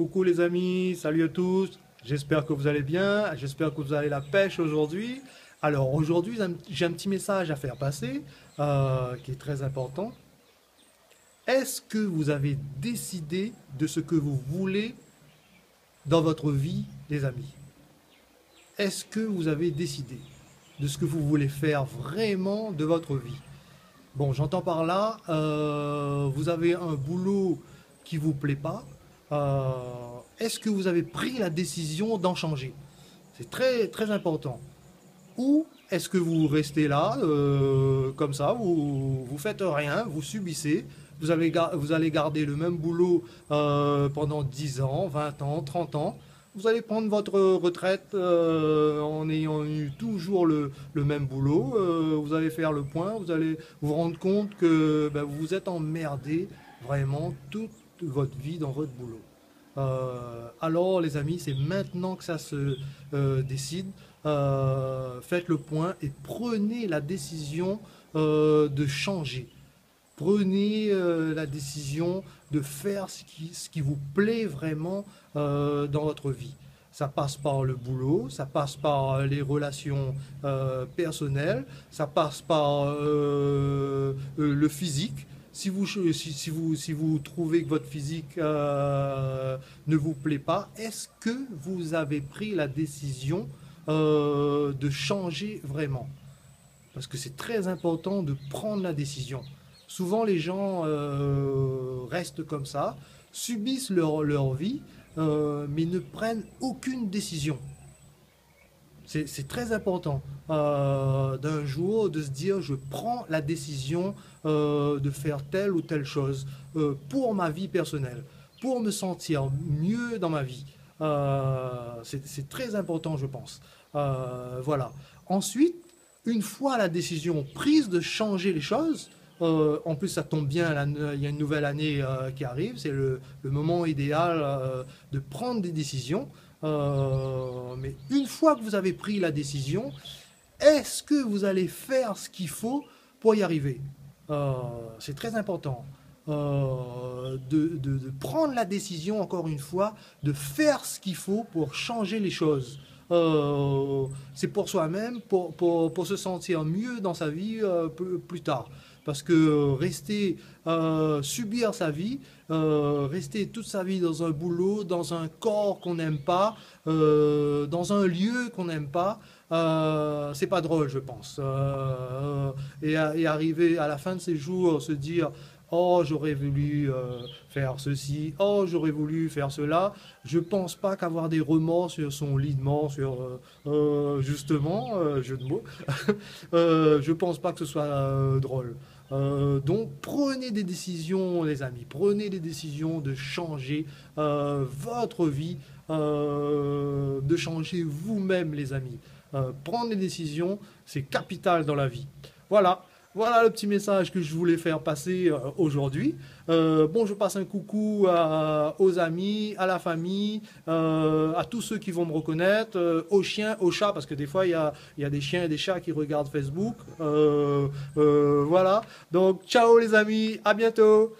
Coucou les amis, salut à tous. J'espère que vous allez bien, j'espère que vous avez la pêche aujourd'hui. Alors aujourd'hui, j'ai un petit message à faire passer qui est très important. Est-ce que vous avez décidé de ce que vous voulez dans votre vie, les amis? Est-ce que vous avez décidé de ce que vous voulez faire vraiment de votre vie? Bon, j'entends par là, vous avez un boulot qui vous plaît pas. euh, Est-ce que vous avez pris la décision d'en changer? C'est très très important. Ou est-ce que vous restez là, comme ça, vous faites rien, vous subissez, vous allez garder le même boulot pendant 10 ans, 20 ans, 30 ans. Vous allez prendre votre retraite en ayant eu toujours le même boulot. Vous allez faire le point, vous allez vous rendre compte que ben, vous vous êtes emmerdé vraiment toute votre vie dans votre boulot. Alors les amis, c'est maintenant que ça se décide. Faites le point et prenez la décision de changer. Prenez la décision de faire ce qui vous plaît vraiment dans votre vie. Ça passe par le boulot, ça passe par les relations personnelles, ça passe par le physique. Si vous trouvez que votre physique ne vous plaît pas, est-ce que vous avez pris la décision de changer vraiment? Parce que c'est très important de prendre la décision. Souvent, les gens restent comme ça, subissent leur vie, mais ne prennent aucune décision. C'est très important d'un jour de se dire je prends la décision de faire telle ou telle chose pour ma vie personnelle, pour me sentir mieux dans ma vie. C'est très important, je pense. Voilà. Ensuite, une fois la décision prise de changer les choses, en plus ça tombe bien, il y a une nouvelle année qui arrive, c'est le moment idéal de prendre des décisions. Mais une fois que vous avez pris la décision, est-ce que vous allez faire ce qu'il faut pour y arriver? C'est très important de prendre la décision, encore une fois, de faire ce qu'il faut pour changer les choses. C'est pour soi-même, pour se sentir mieux dans sa vie plus tard. Parce que rester, subir sa vie, rester toute sa vie dans un boulot, dans un corps qu'on n'aime pas, dans un lieu qu'on n'aime pas, c'est pas drôle, je pense. Et arriver à la fin de ses jours, se dire, oh, j'aurais voulu faire ceci, oh, j'aurais voulu faire cela. Je pense pas qu'avoir des remords sur son lit de mort, sur justement, jeu de mots, je pense pas que ce soit drôle. Donc prenez des décisions, les amis, prenez des décisions de changer votre vie, de changer vous-même, les amis. Prendre des décisions, c'est capital dans la vie. Voilà. Voilà le petit message que je voulais faire passer aujourd'hui. Bon, je passe un coucou aux amis, à la famille, à tous ceux qui vont me reconnaître, aux chiens, aux chats, parce que des fois, il y a des chiens et des chats qui regardent Facebook. Voilà. Donc, ciao les amis, à bientôt.